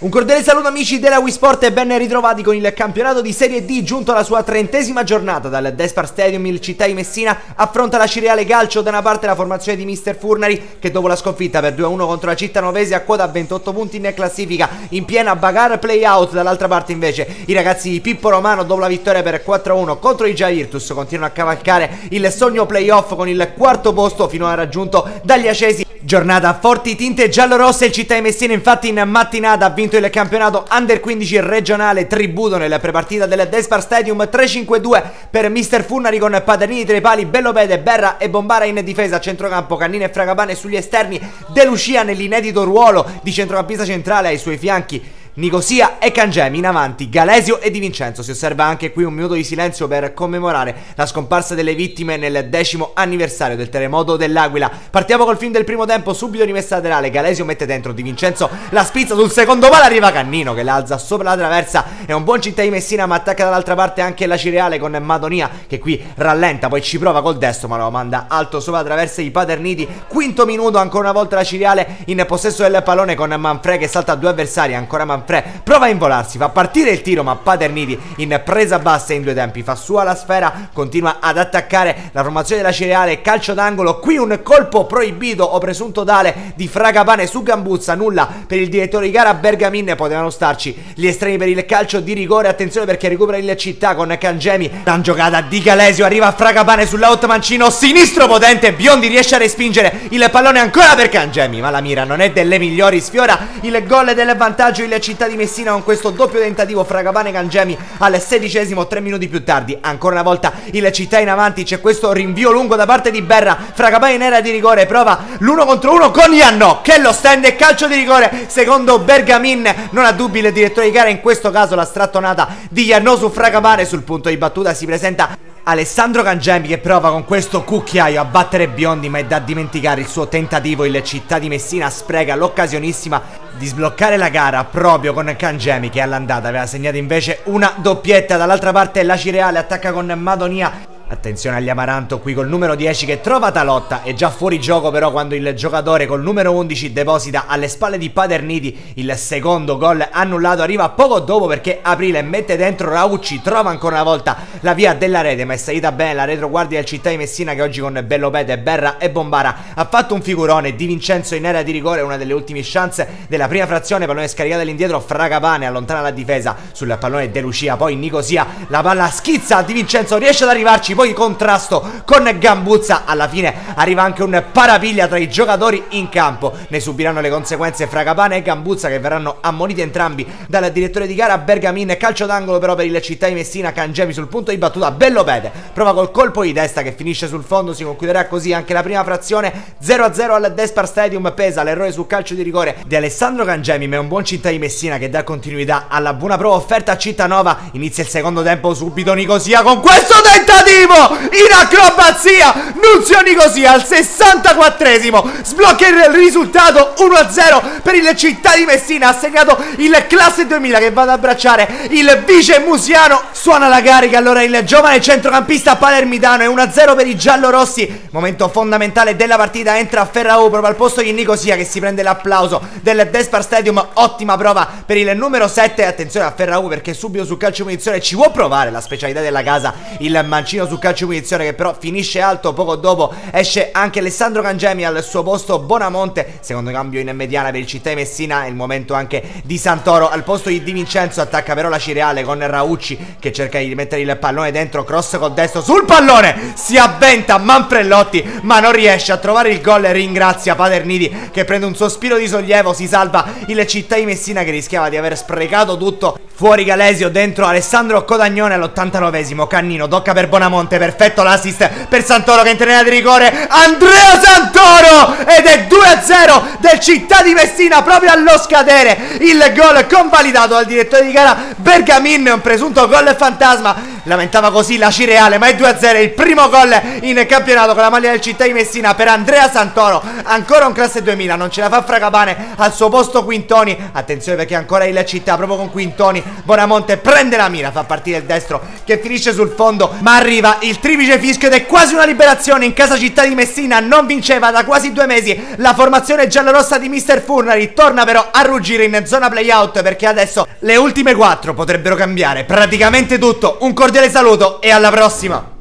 Un cordiale saluto amici della Wii Sport e ben ritrovati con il campionato di Serie D giunto alla sua 30ª giornata. Dal Despar Stadium il Città di Messina affronta la Cireale Calcio, da una parte la formazione di Mister Furnari che dopo la sconfitta per 2-1 contro la Cittanovese a quota 28 punti in classifica in piena bagarre play-out. Dall'altra parte invece i ragazzi di Pippo Romano dopo la vittoria per 4-1 contro i Gia Virtus continuano a cavalcare il sogno playoff con il quarto posto finora raggiunto dagli acesi. Giornata a forti tinte giallorosse, il Città di Messina infatti in mattinata ha vinto il campionato Under 15 regionale tributo nella prepartita del Despar Stadium 3-5-2 per Mister Furnari con Paternini tra i pali, Bellopede, Berra e Bombara in difesa, a centrocampo Cannini e Fragapane sugli esterni, De Lucia nell'inedito ruolo di centrocampista centrale, ai suoi fianchi Nicosia e Cangemi, in avanti Galesio e Di Vincenzo. Si osserva anche qui un minuto di silenzio per commemorare la scomparsa delle vittime nel 10° anniversario del terremoto dell'Aquila. Partiamo col film del primo tempo, subito rimessa laterale, Galesio mette dentro, Di Vincenzo la spizza sul secondo palo, arriva Cannino che la alza sopra la traversa, è un buon Città di Messina ma attacca dall'altra parte anche la Cireale con Madonia che qui rallenta, poi ci prova col destro ma lo manda alto sopra la traversa di Paterniti. Quinto minuto, ancora una volta la Cireale in possesso del pallone con Manfred che salta a due avversari, ancora Manfred prova a involarsi, fa partire il tiro ma Paterniti in presa bassa in due tempi fa sua la sfera, continua ad attaccare la formazione della Cireale, calcio d'angolo, qui un colpo proibito o presunto tale di Fragapane su Gambuzza, nulla per il direttore di gara Bergamin, potevano starci gli estremi per il calcio di rigore. Attenzione perché recupera il Città con Cangemi, gran giocata di Galesio, arriva Fragapane sull'out mancino sinistro potente, Biondi riesce a respingere il pallone ancora per Cangemi ma la mira non è delle migliori, sfiora il gol del vantaggio il Città di Messina con questo doppio tentativo Fragapane-Cangemi al 16°, 3 minuti più tardi ancora una volta il Città in avanti, c'è questo rinvio lungo da parte di Berra, Fragapane in area di rigore, prova l'1 contro 1 con Iannò che lo stende, calcio di rigore secondo Bergamin, non ha dubbi il direttore di gara, in questo caso la strattonata di Iannò su Fragapane, sul punto di battuta si presenta Alessandro Cangemi che prova con questo cucchiaio a battere Biondi ma è da dimenticare il suo tentativo, il Città di Messina spreca l'occasionissima di sbloccare la gara proprio con Cangemi che all'andata aveva segnato invece una doppietta. Dall'altra parte la Cireale attacca con Madonia. Attenzione agli Amaranto qui col numero 10 che trova Talotta, è già fuori gioco però quando il giocatore col numero 11 deposita alle spalle di Paterniti il secondo gol annullato. Arriva poco dopo perché Aprile mette dentro Raucci, trova ancora una volta la via della rete ma è salita bene la retroguardia del Città di Messina che oggi con Bellopede, Berra e Bombara ha fatto un figurone. Di Vincenzo in area di rigore, una delle ultime chance della prima frazione, pallone scaricato all'indietro, Fragapane allontana la difesa sul pallone De Lucia, poi Nicosia la palla schizza, Di Vincenzo riesce ad arrivarci, poi contrasto con Gambuzza, alla fine arriva anche un parapiglia tra i giocatori in campo, ne subiranno le conseguenze Fragapane e Gambuzza che verranno ammoniti entrambi dal direttore di gara Bergamin. Calcio d'angolo però per il Città di Messina, Cangemi sul punto di battuta, Bellopede prova col colpo di testa che finisce sul fondo, si concluderà così anche la prima frazione, 0-0 al Despar Stadium. Pesa l'errore sul calcio di rigore di Alessandro Cangemi ma è un buon Città di Messina che dà continuità alla buona prova offerta a Cittanova. Inizia il secondo tempo, subito Nicosia con questo tentativo in acrobazia, Nunzio Nicosia al 64esimo sblocca il risultato 1-0 per il Città di Messina, ha segnato il classe 2000 che va ad abbracciare il vice musiano, suona la carica allora il giovane centrocampista palermitano, è 1-0 per i giallorossi, momento fondamentale della partita, entra Ferraù proprio al posto di Nicosia che si prende l'applauso del Despar Stadium. Ottima prova per il numero 7, attenzione a Ferraù perché subito sul calcio munizione ci può provare la specialità della casa, il mancino sul calcio munizione che però finisce alto. Poco dopo esce anche Alessandro Cangemi, al suo posto Bonamonte, secondo cambio in mediana per il Città di Messina, è il momento anche di Santoro al posto di Di Vincenzo, attacca però la Cireale con Raucci che cerca di mettere il pallone dentro, cross col destro sul pallone, si avventa Manfrellotti ma non riesce a trovare il gol, ringrazia Paterniti che prende un sospiro di sollievo, si salva il Città di Messina che rischiava di aver sprecato tutto. Fuori Galesio, dentro Alessandro Codagnone all'89esimo, Cannino tocca per Bonamonte, perfetto l'assist per Santoro che entra in area di rigore, Andrea Santoro, ed è 2-0 del Città di Messina proprio allo scadere, il gol convalidato dal direttore di gara Bergamin, un presunto gol fantasma lamentava così la Cireale, ma è 2-0, il primo gol in campionato con la maglia del Città di Messina per Andrea Santoro. Ancora un classe 2000, non ce la fa Fragapane, al suo posto Quintoni. Attenzione perché ancora il Città proprio con Quintoni. Bonamonte prende la mira, fa partire il destro che finisce sul fondo, ma arriva il triplice fischio ed è quasi una liberazione in casa Città di Messina. Non vinceva da quasi 2 mesi la formazione giallorossa di Mister Furnari, torna però a ruggire in zona playout perché adesso le ultime 4 potrebbero cambiare praticamente tutto. Un cordiale saluto e alla prossima.